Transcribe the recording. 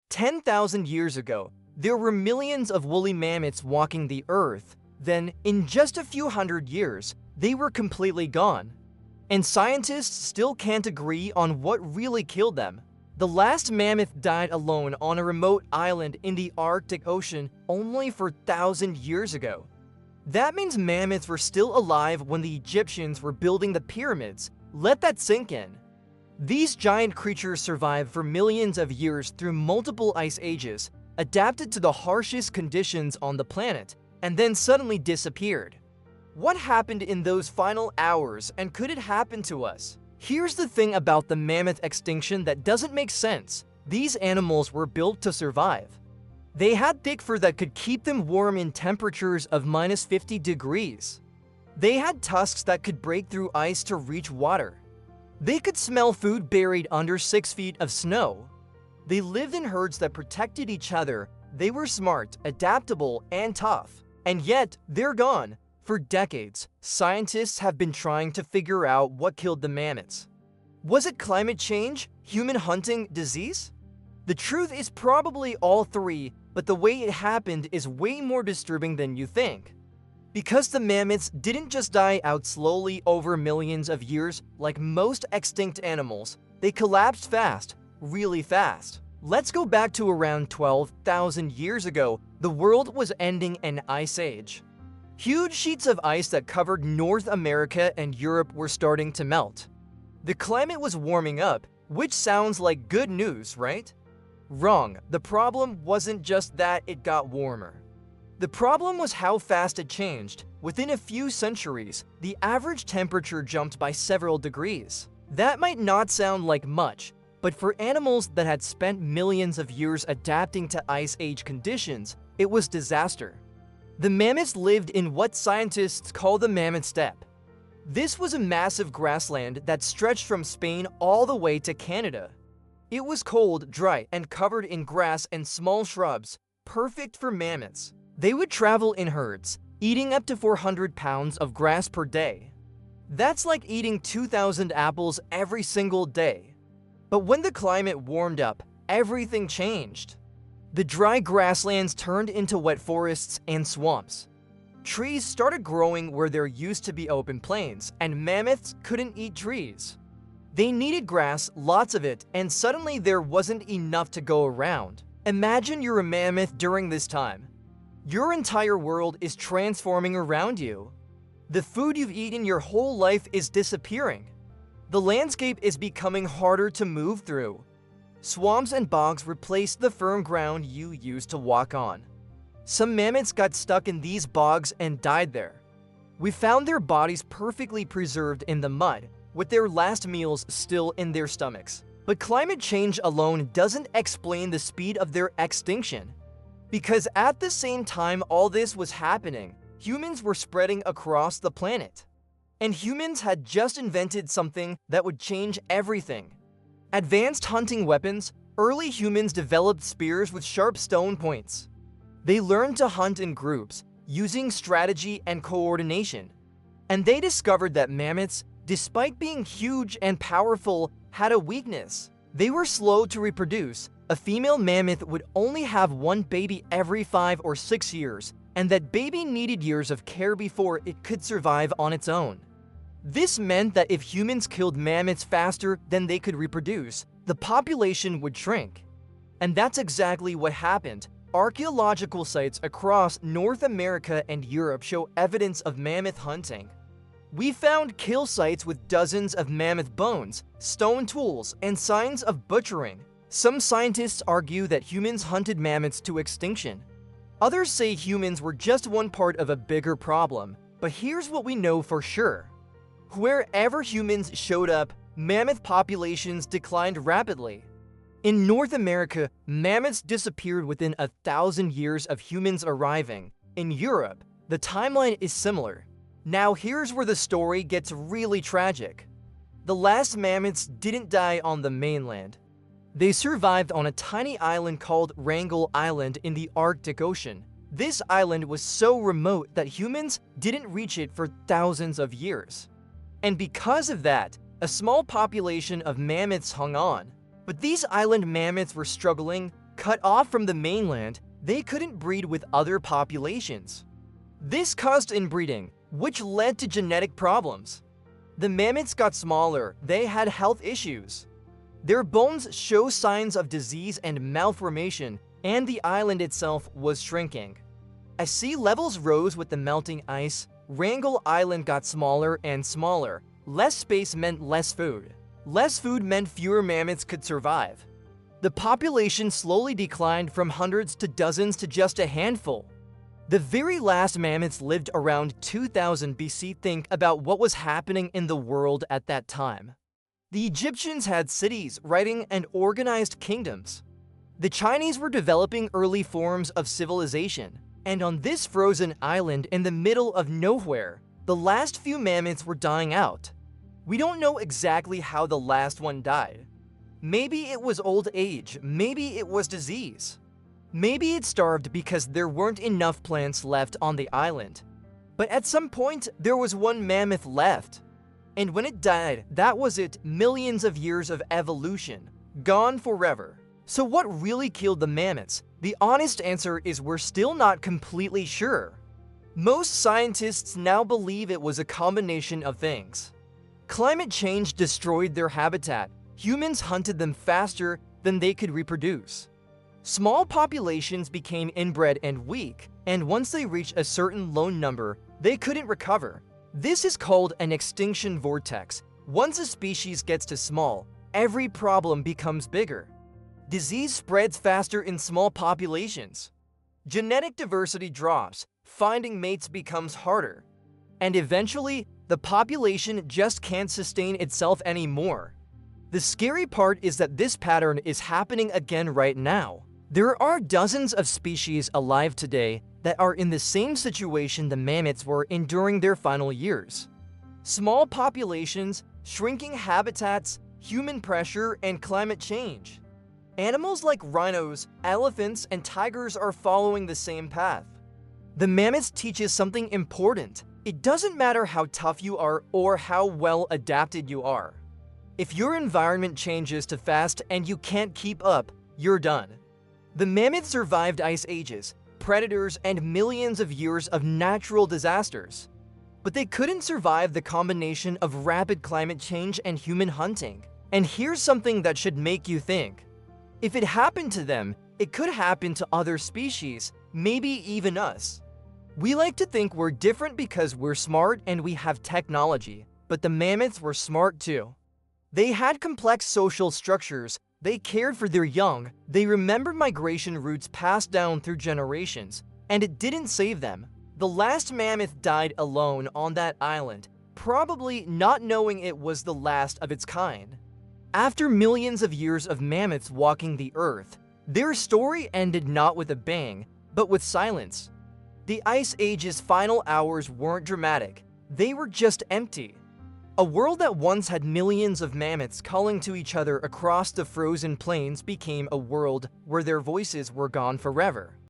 10,000 years ago, there were millions of woolly mammoths walking the earth. Then, in just a few hundred years, they were completely gone. And scientists still can't agree on what really killed them. The last mammoth died alone on a remote island in the Arctic Ocean only 4,000 years ago. That means mammoths were still alive when the Egyptians were building the pyramids. Let that sink in. These giant creatures survived for millions of years through multiple ice ages, adapted to the harshest conditions on the planet, and then suddenly disappeared. What happened in those final hours, and could it happen to us? Here's the thing about the mammoth extinction that doesn't make sense. These animals were built to survive. They had thick fur that could keep them warm in temperatures of -50 degrees. They had tusks that could break through ice to reach water. They could smell food buried under 6 feet of snow. They lived in herds that protected each other. They were smart, adaptable, and tough. And yet, they're gone. For decades, scientists have been trying to figure out what killed the mammoths. Was it climate change, human hunting, disease? The truth is probably all three, but the way it happened is way more disturbing than you think. Because the mammoths didn't just die out slowly over millions of years like most extinct animals, they collapsed fast, really fast. Let's go back to around 12,000 years ago. The world was ending an ice age. Huge sheets of ice that covered North America and Europe were starting to melt. The climate was warming up, which sounds like good news, right? Wrong. The problem wasn't just that it got warmer. The problem was how fast it changed. Within a few centuries, the average temperature jumped by several degrees. That might not sound like much, but for animals that had spent millions of years adapting to ice age conditions, it was disaster. The mammoths lived in what scientists call the Mammoth Steppe. This was a massive grassland that stretched from Spain all the way to Canada. It was cold, dry, and covered in grass and small shrubs, perfect for mammoths. They would travel in herds, eating up to 400 pounds of grass per day. That's like eating 2,000 apples every single day. But when the climate warmed up, everything changed. The dry grasslands turned into wet forests and swamps. Trees started growing where there used to be open plains, and mammoths couldn't eat trees. They needed grass, lots of it, and suddenly there wasn't enough to go around. Imagine you're a mammoth during this time. Your entire world is transforming around you. The food you've eaten your whole life is disappearing. The landscape is becoming harder to move through. Swamps and bogs replaced the firm ground you used to walk on. Some mammoths got stuck in these bogs and died there. We found their bodies perfectly preserved in the mud, with their last meals still in their stomachs. But climate change alone doesn't explain the speed of their extinction. Because at the same time all this was happening, humans were spreading across the planet. And humans had just invented something that would change everything. Advanced hunting weapons. Early humans developed spears with sharp stone points. They learned to hunt in groups, using strategy and coordination. And they discovered that mammoths, despite being huge and powerful, had a weakness. They were slow to reproduce. A female mammoth would only have one baby every 5 or 6 years, and that baby needed years of care before it could survive on its own. This meant that if humans killed mammoths faster than they could reproduce, the population would shrink. And that's exactly what happened. Archaeological sites across North America and Europe show evidence of mammoth hunting. We found kill sites with dozens of mammoth bones, stone tools, and signs of butchering. Some scientists argue that humans hunted mammoths to extinction. Others say humans were just one part of a bigger problem. But here's what we know for sure. Wherever humans showed up, mammoth populations declined rapidly. In North America, mammoths disappeared within 1,000 years of humans arriving. In Europe, the timeline is similar. Now here's where the story gets really tragic. The last mammoths didn't die on the mainland. They survived on a tiny island called Wrangel Island in the Arctic Ocean. This island was so remote that humans didn't reach it for thousands of years. And because of that, a small population of mammoths hung on. But these island mammoths were struggling, Cut off from the mainland, they couldn't breed with other populations. This caused inbreeding, which led to genetic problems. The mammoths got smaller, they had health issues. Their bones show signs of disease and malformation, and the island itself was shrinking. As sea levels rose with the melting ice, Wrangel Island got smaller and smaller. Less space meant less food. Less food meant fewer mammoths could survive. The population slowly declined from hundreds to dozens to just a handful. The very last mammoths lived around 2000 BC. Think about what was happening in the world at that time. The Egyptians had cities, writing, and organized kingdoms. The Chinese were developing early forms of civilization. And on this frozen island in the middle of nowhere, the last few mammoths were dying out. We don't know exactly how the last one died. Maybe it was old age, maybe it was disease. Maybe it starved because there weren't enough plants left on the island. But at some point, there was one mammoth left. And when it died, that was it, millions of years of evolution, gone forever. So what really killed the mammoths? The honest answer is we're still not completely sure. Most scientists now believe it was a combination of things. Climate change destroyed their habitat. Humans hunted them faster than they could reproduce. Small populations became inbred and weak, and once they reached a certain lone number, they couldn't recover. This is called an extinction vortex. Once a species gets too small, every problem becomes bigger. Disease spreads faster in small populations. Genetic diversity drops, finding mates becomes harder. And eventually, the population just can't sustain itself anymore. The scary part is that this pattern is happening again right now. There are dozens of species alive today that are in the same situation the mammoths were in during their final years. Small populations, shrinking habitats, human pressure, and climate change. Animals like rhinos, elephants, and tigers are following the same path. The mammoths teach us something important. It doesn't matter how tough you are or how well adapted you are. If your environment changes too fast and you can't keep up, you're done. The mammoths survived ice ages, predators, and millions of years of natural disasters. But they couldn't survive the combination of rapid climate change and human hunting. And here's something that should make you think. If it happened to them, it could happen to other species, maybe even us. We like to think we're different because we're smart and we have technology, but the mammoths were smart too. They had complex social structures, they cared for their young, they remembered migration routes passed down through generations, and it didn't save them. The last mammoth died alone on that island, probably not knowing it was the last of its kind. After millions of years of mammoths walking the earth, their story ended not with a bang, but with silence. The Ice Age's final hours weren't dramatic, they were just empty. A world that once had millions of mammoths calling to each other across the frozen plains became a world where their voices were gone forever.